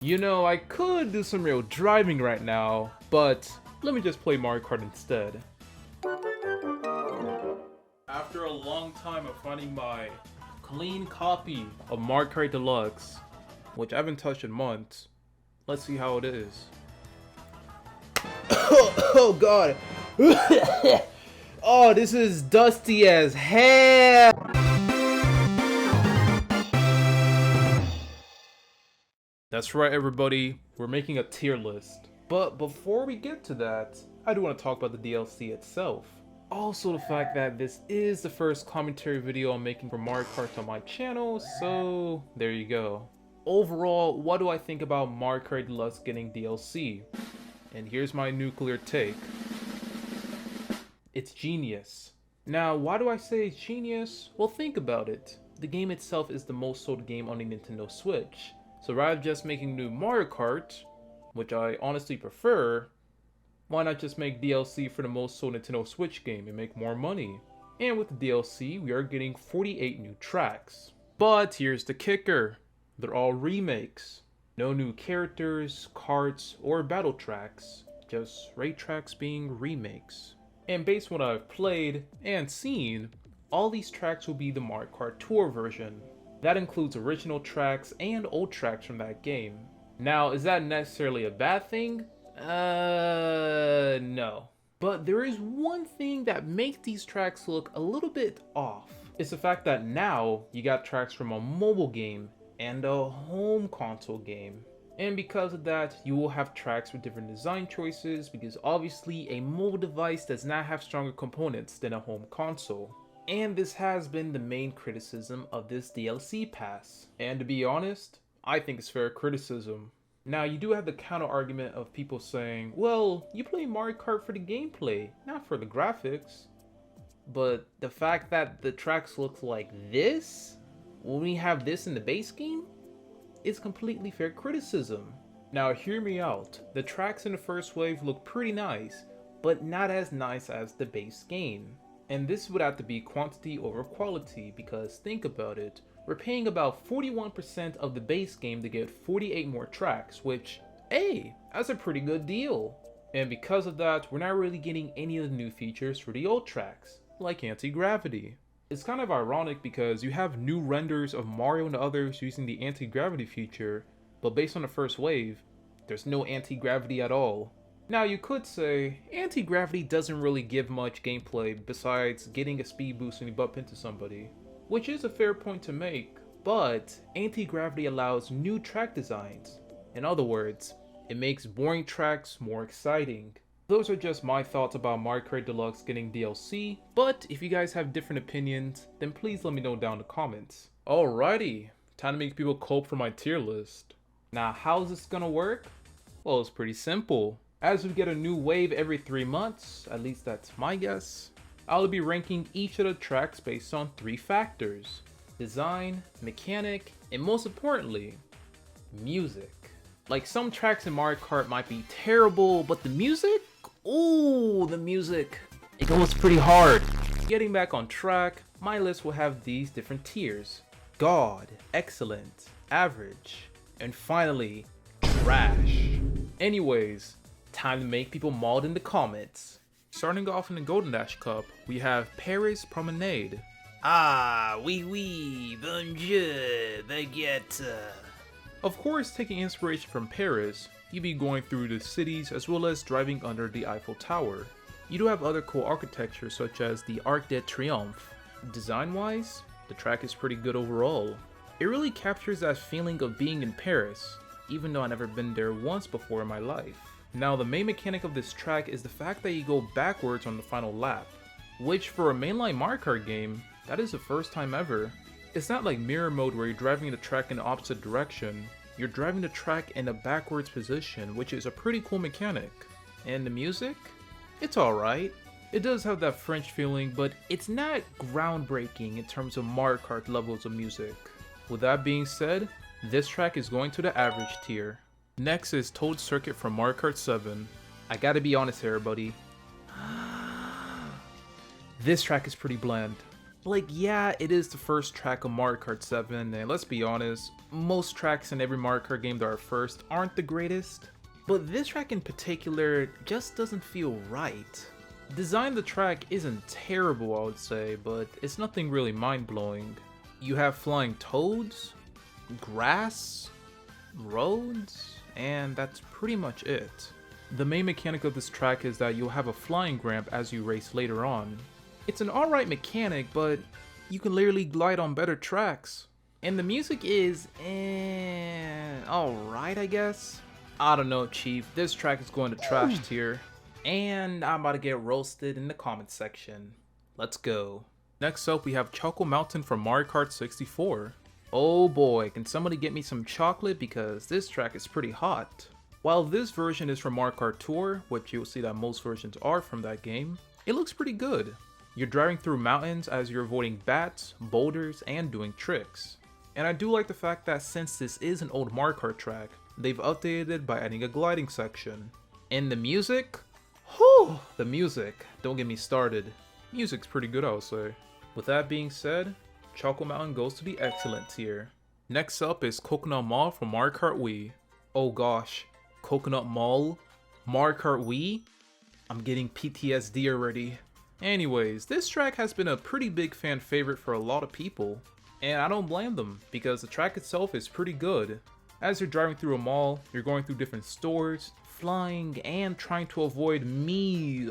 You know, I could do some real driving right now, but let me just play Mario Kart instead. After a long time of finding my clean copy of Mario Kart Deluxe, which I haven't touched in months, let's see how it is. Oh god! Oh, this is dusty as hell! That's right, everybody, we're making a tier list. But before we get to that, I do want to talk about the DLC itself. Also the fact that this is the first commentary video I'm making for Mario Kart on my channel, so there you go. Overall, what do I think about Mario Kart Deluxe getting DLC? And here's my nuclear take. It's genius. Now, why do I say it's genius? Well, think about it. The game itself is the most sold game on the Nintendo Switch. So rather than just making new Mario Kart, which I honestly prefer, why not just make DLC for the most sold Nintendo Switch game and make more money? And with the DLC, we are getting 48 new tracks. But here's the kicker. They're all remakes. No new characters, carts, or battle tracks. Just race tracks being remakes. And based on what I've played and seen, all these tracks will be the Mario Kart Tour version. That includes original tracks and old tracks from that game. Now, is that necessarily a bad thing? No. But there is one thing that makes these tracks look a little bit off. It's the fact that now you got tracks from a mobile game and a home console game. And because of that, you will have tracks with different design choices because obviously a mobile device does not have stronger components than a home console. And this has been the main criticism of this DLC pass. And to be honest, I think it's fair criticism. Now, you do have the counter argument of people saying, well, you play Mario Kart for the gameplay, not for the graphics. But the fact that the tracks look like this, when we have this in the base game, is completely fair criticism. Now, hear me out. The tracks in the first wave look pretty nice, but not as nice as the base game. And this would have to be quantity over quality because think about it, we're paying about 41% of the base game to get 48 more tracks, which, hey, that's a pretty good deal. And because of that, we're not really getting any of the new features for the old tracks, like anti-gravity. It's kind of ironic because you have new renders of Mario and others using the anti-gravity feature, but based on the first wave, there's no anti-gravity at all. Now you could say, anti-gravity doesn't really give much gameplay besides getting a speed boost when you bump into somebody. Which is a fair point to make, but anti-gravity allows new track designs. In other words, it makes boring tracks more exciting. Those are just my thoughts about Mario Kart Deluxe getting DLC, but if you guys have different opinions, then please let me know down in the comments. Alrighty, time to make people cope for my tier list. Now how's this gonna work? Well, it's pretty simple. As we get a new wave every 3 months, at least that's my guess, I'll be ranking each of the tracks based on 3 factors: design, mechanic, and most importantly, music. Like some tracks in Mario Kart might be terrible, but the music? Ooh, the music. It goes pretty hard. Getting back on track, my list will have these different tiers: God, excellent, average, and finally, trash. Anyways, time to make people mauled in the comments. Starting off in the Golden Dash Cup, we have Paris Promenade. Ah, oui, bonjour, baguette. Of course, taking inspiration from Paris, you be going through the cities as well as driving under the Eiffel Tower. You do have other cool architecture such as the Arc de Triomphe. Design-wise, the track is pretty good overall. It really captures that feeling of being in Paris, even though I've never been there once before in my life. Now, the main mechanic of this track is the fact that you go backwards on the final lap, which for a mainline Mario Kart game, that is the first time ever. It's not like mirror mode where you're driving the track in the opposite direction. You're driving the track in a backwards position, which is a pretty cool mechanic. And the music? It's alright. It does have that French feeling, but it's not groundbreaking in terms of Mario Kart levels of music. With that being said, this track is going to the average tier. Next is Toad Circuit from Mario Kart 7. I gotta be honest here, everybody. This track is pretty bland. Like, yeah, it is the first track of Mario Kart 7, and let's be honest, most tracks in every Mario Kart game that are first aren't the greatest. But this track in particular just doesn't feel right. Design of the track isn't terrible, I would say, but it's nothing really mind-blowing. You have flying toads, grass, roads, and that's pretty much it. The main mechanic of this track is that you'll have a flying ramp as you race later on. It's an alright mechanic, but you can literally glide on better tracks. And the music is alright, I guess. I don't know, Chief, this track is going to trash tier. And I'm about to get roasted in the comment section. Let's go. Next up, we have Choco Mountain from Mario Kart 64. Oh boy, can somebody get me some chocolate because this track is pretty hot. While this version is from Mario Kart Tour, which you'll see that most versions are from that game, it looks pretty good. You're driving through mountains as you're avoiding bats, boulders, and doing tricks. And I do like the fact that since this is an old Mario Kart track, they've updated it by adding a gliding section. And the music? Whew! The music. Don't get me started. Music's pretty good, I'll say. With that being said, Choco Mountain goes to the excellent tier. Next up is Coconut Mall from Mario Kart Wii. Oh gosh, Coconut Mall? Mario Kart Wii? I'm getting PTSD already. Anyways, this track has been a pretty big fan favorite for a lot of people. And I don't blame them, because the track itself is pretty good. As you're driving through a mall, you're going through different stores, flying, and trying to avoid Miis.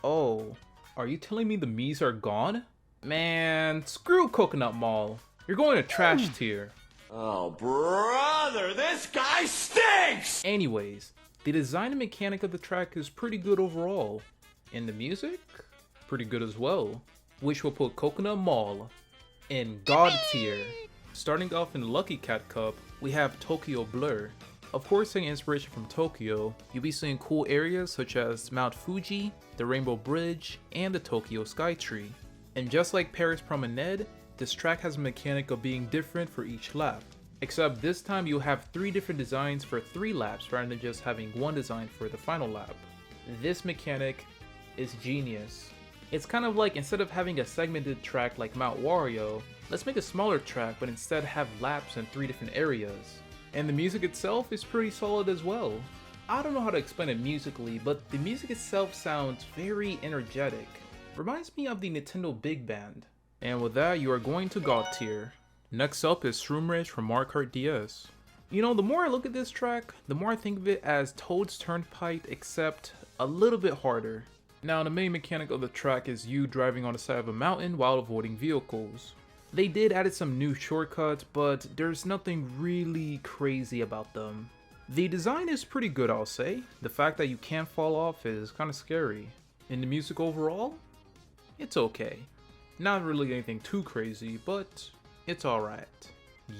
Oh. Are you telling me the Miis are gone? Man, screw Coconut Mall. You're going to trash tier. Oh, brother, this guy stinks! Anyways, the design and mechanic of the track is pretty good overall. And the music? Pretty good as well. Which will put Coconut Mall in God tier. Starting off in Lucky Cat Cup, we have Tokyo Blur. Of course, taking inspiration from Tokyo, you'll be seeing cool areas such as Mount Fuji, the Rainbow Bridge, and the Tokyo Skytree. And just like Paris Promenade, this track has a mechanic of being different for each lap. Except this time you'll have 3 different designs for 3 laps rather than just having one design for the final lap. This mechanic is genius. It's kind of like instead of having a segmented track like Mount Wario, let's make a smaller track but instead have laps in 3 different areas. And the music itself is pretty solid as well. I don't know how to explain it musically, but the music itself sounds very energetic. Reminds me of the Nintendo Big Band. And with that, you are going to God tier. Next up is Shroom Ridge from Mario Kart DS. You know, the more I look at this track, the more I think of it as Toad's Turnpike except a little bit harder. Now, the main mechanic of the track is you driving on the side of a mountain while avoiding vehicles. They did add some new shortcuts, but there's nothing really crazy about them. The design is pretty good, I'll say. The fact that you can't fall off is kind of scary. And the music overall? It's okay. Not really anything too crazy, but it's alright.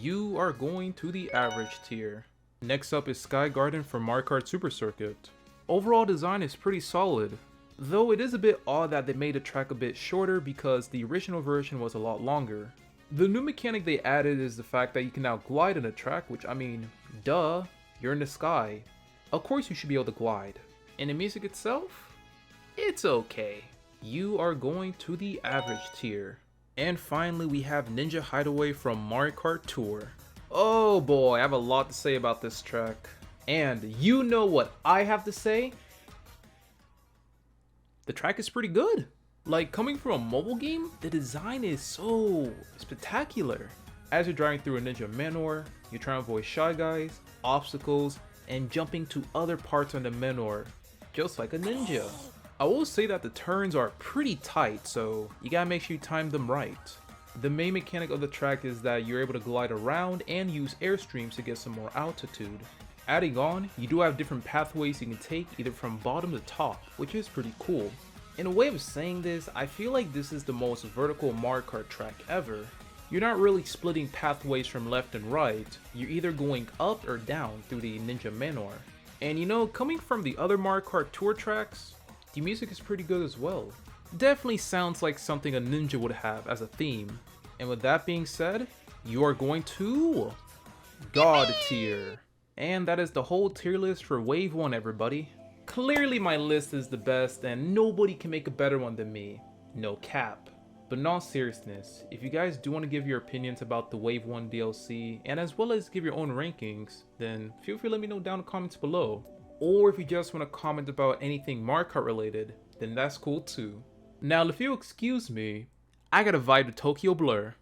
You are going to the average tier. Next up is Sky Garden from Mario Kart Super Circuit. Overall design is pretty solid. Though it is a bit odd that they made the track a bit shorter because the original version was a lot longer. The new mechanic they added is the fact that you can now glide in a track, which I mean, duh, you're in the sky. Of course you should be able to glide. And the music itself? It's okay. You are going to the average tier. And finally we have Ninja Hideaway from Mario Kart Tour. Oh boy, I have a lot to say about this track. And you know what I have to say? The track is pretty good. Like, coming from a mobile game, the design is so spectacular. As you're driving through a ninja manor, you're trying to avoid shy guys, obstacles, and jumping to other parts on the manor, just like a ninja. I will say that the turns are pretty tight, so you gotta make sure you time them right. The main mechanic of the track is that you're able to glide around and use airstreams to get some more altitude. Adding on, you do have different pathways you can take either from bottom to top, which is pretty cool. In a way of saying this, I feel like this is the most vertical Mario Kart track ever. You're not really splitting pathways from left and right, you're either going up or down through the Ninja Manor. And you know, coming from the other Mario Kart Tour tracks, the music is pretty good as well. Definitely sounds like something a ninja would have as a theme. And with that being said, you are going to God tier. And that is the whole tier list for Wave 1, everybody. Clearly my list is the best and nobody can make a better one than me. No cap. But in all seriousness, if you guys do want to give your opinions about the Wave 1 DLC, and as well as give your own rankings, then feel free to let me know down in the comments below. Or if you just want to comment about anything Mario Kart related, then that's cool too. Now if you'll excuse me, I gotta vibe to Tokyo Blur.